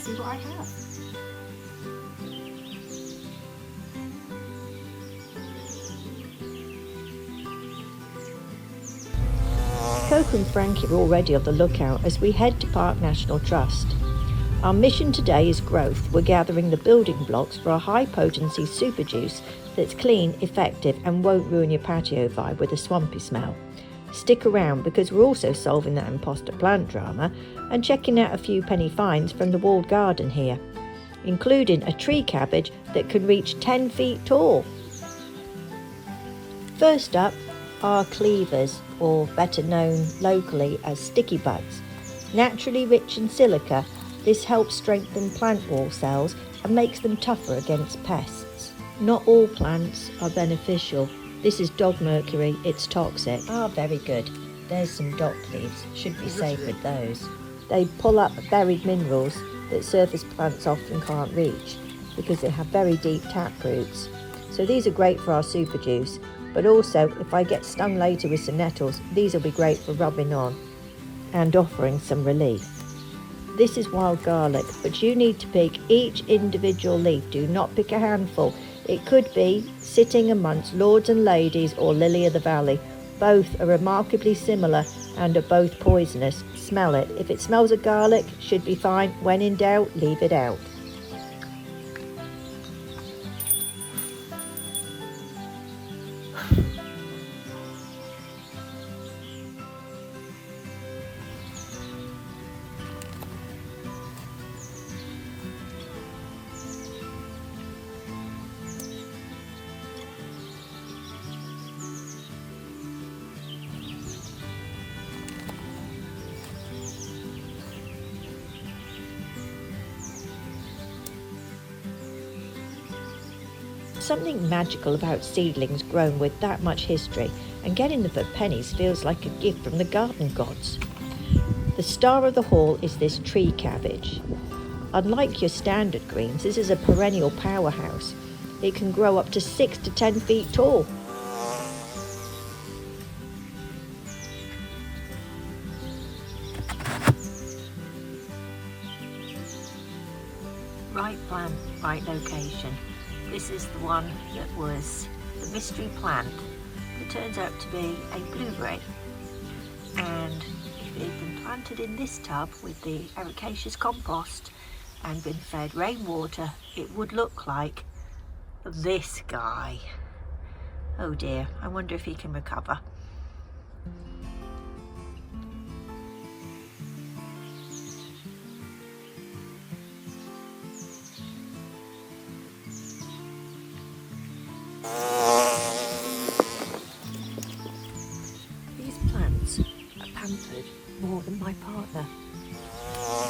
see what I have. Coco and Frankie are already on the lookout as we head to Parke National Trust. Our mission today is growth. We're gathering the building blocks for a high-potency super juice that's clean, effective and won't ruin your patio vibe with a swampy smell. Stick around because we're also solving that imposter plant drama and checking out a few penny finds from the walled garden here, including a tree cabbage that can reach 10 feet tall. First up are cleavers, or better known locally as sticky buds. Naturally rich in silica, this helps strengthen plant wall cells and makes them tougher against pests. Not all plants are beneficial. This is dog mercury, it's toxic. Ah, very good. There's some dock leaves, should be safe with those. They pull up buried minerals that surface plants often can't reach because they have very deep tap roots. So these are great for our super juice, but also if I get stung later with some nettles, these will be great for rubbing on and offering some relief. This is wild garlic, but you need to pick each individual leaf. Do not pick a handful. It could be sitting amongst lords and ladies or lily of the valley. Both are remarkably similar and are both poisonous. Smell it. If it smells of garlic, should be fine. When in doubt, leave it out. Something magical about seedlings grown with that much history, and getting them for pennies feels like a gift from the garden gods. The star of the haul is this tree cabbage. Unlike your standard greens, this is a perennial powerhouse. It can grow up to 6 to 10 feet tall. Right plant, right location. This is the one that was the mystery plant that turns out to be a blueberry. And if it had been planted in this tub with the ericaceous compost and been fed rainwater, it would look like this guy. Oh dear, I wonder if he can recover. These plants are pampered more than my partner.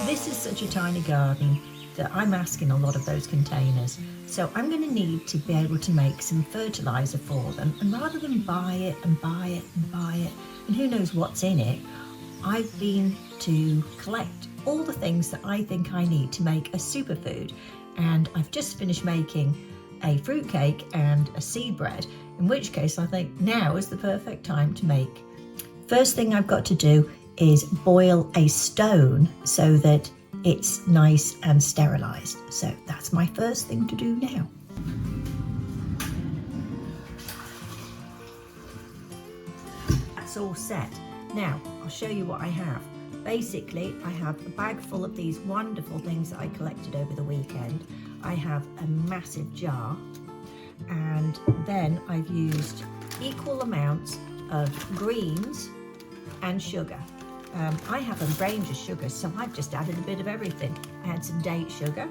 This is such a tiny garden that I'm asking a lot of those containers. So I'm going to need to be able to make some fertilizer for them. And rather than buy it and buy it and buy it, and who knows what's in it, I've been to collect all the things that I think I need to make a superfood. And I've just finished making a fruitcake and a seed bread, in which case I think now is the perfect time to make. First thing I've got to do is boil a stone so that it's nice and sterilised. So that's my first thing to do now. That's all set. Now I'll show you what I have. Basically, I have a bag full of these wonderful things that I collected over the weekend. I have a massive jar, and then I've used equal amounts of greens and sugar. I have a range of sugars, so I've just added a bit of everything. I had some date sugar,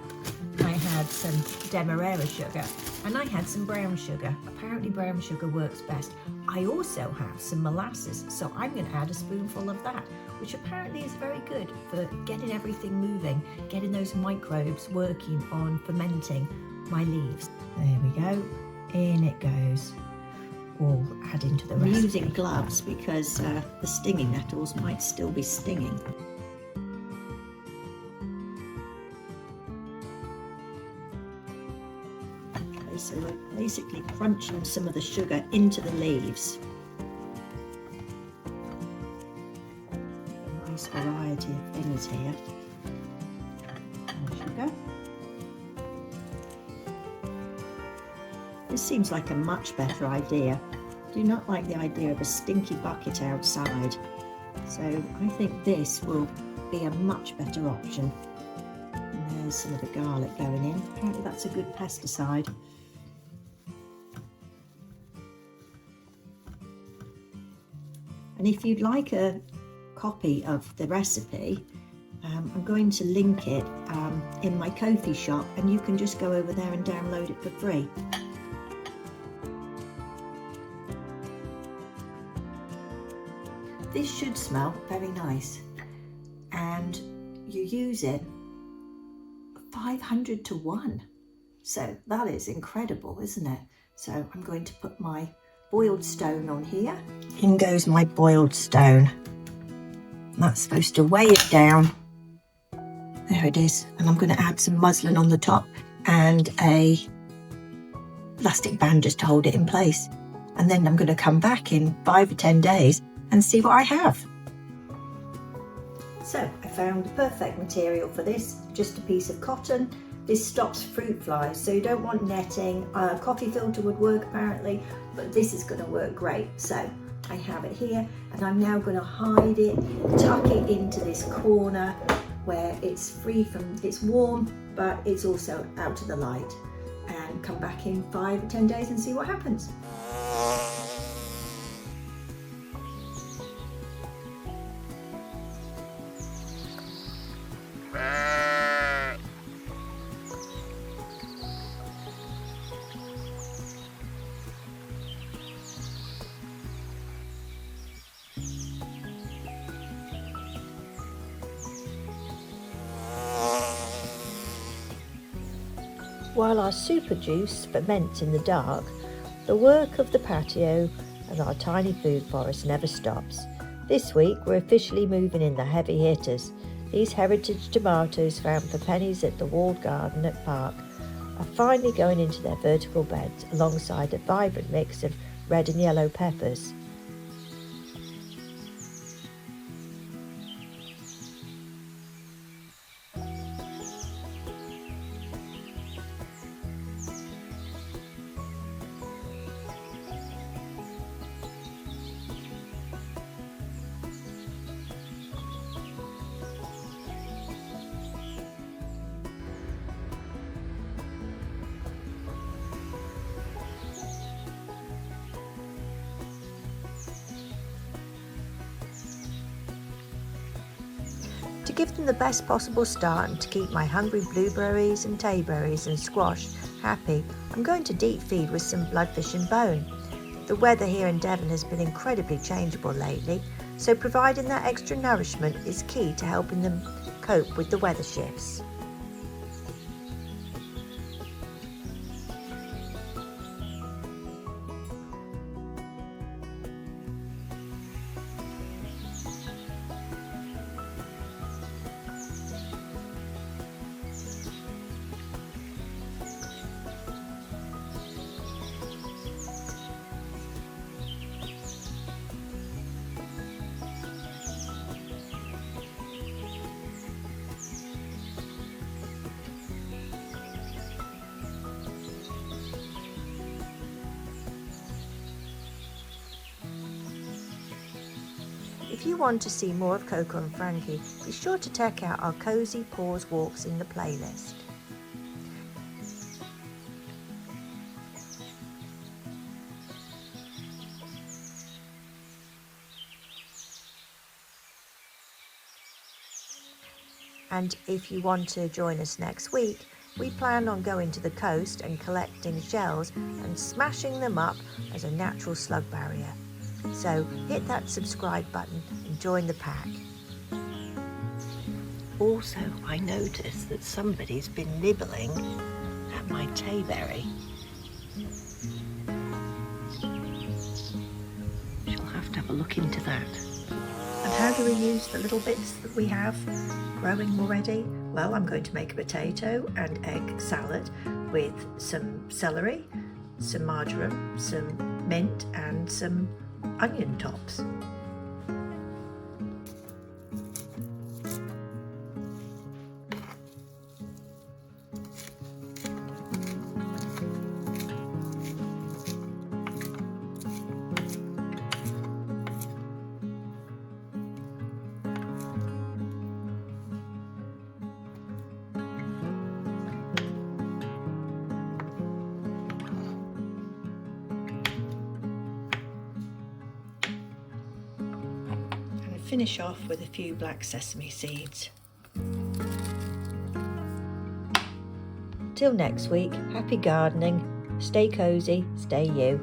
I had some demerara sugar, and I had some brown sugar. Apparently brown sugar works best. I also have some molasses, so I'm going to add a spoonful of that, which apparently is very good for getting everything moving, getting those microbes working on fermenting my leaves. There we go, in it goes. All add into the recipe. I'm using gloves because the stinging nettles might still be stinging. Okay, so we're basically crunching some of the sugar into the leaves. A nice variety of things here. More sugar. This seems like a much better idea. I do not like the idea of a stinky bucket outside. So I think this will be a much better option. And there's some of the garlic going in. Apparently that's a good pesticide. And if you'd like a copy of the recipe, I'm going to link it in my Ko-fi shop, and you can just go over there and download it for free. This should smell very nice, and you use it 500 to 1. So that is incredible, isn't it? So I'm going to put my boiled stone on here. In goes my boiled stone. That's supposed to weigh it down. There it is. And I'm going to add some muslin on the top and a plastic band just to hold it in place. And then I'm going to come back in 5 or 10 days and see what I have. So I found the perfect material for this, just a piece of cotton. This stops fruit flies, so you don't want netting. A coffee filter would work apparently, but this is going to work great. So I have it here, and I'm now going to hide it, tuck it into this corner where it's free from, it's warm, but it's also out of the light, and come back in 5 or 10 days and see what happens. While our super juice ferments in the dark, the work of the patio and our tiny food forest never stops. This week we're officially moving in the heavy hitters. These heritage tomatoes found for pennies at the walled garden at Parke are finally going into their vertical beds alongside a vibrant mix of red and yellow peppers. To give them the best possible start and to keep my hungry blueberries and tayberries and squash happy, I'm going to deep feed with some bloodfish and bone. The weather here in Devon has been incredibly changeable lately, so providing that extra nourishment is key to helping them cope with the weather shifts. If you want to see more of Coco and Frankie, be sure to check out our Cozy Paws walks in the playlist. And if you want to join us next week, we plan on going to the coast and collecting shells and smashing them up as a natural slug barrier. So hit that subscribe button and join the pack. Also, I noticed that somebody's been nibbling at my tayberry. She'll have to have a look into that. And how do we use the little bits that we have growing already? Well, I'm going to make a potato and egg salad with some celery, some marjoram, some mint and some onion tops. finish off with a few black sesame seeds. Till next week, happy gardening, stay cosy, stay you.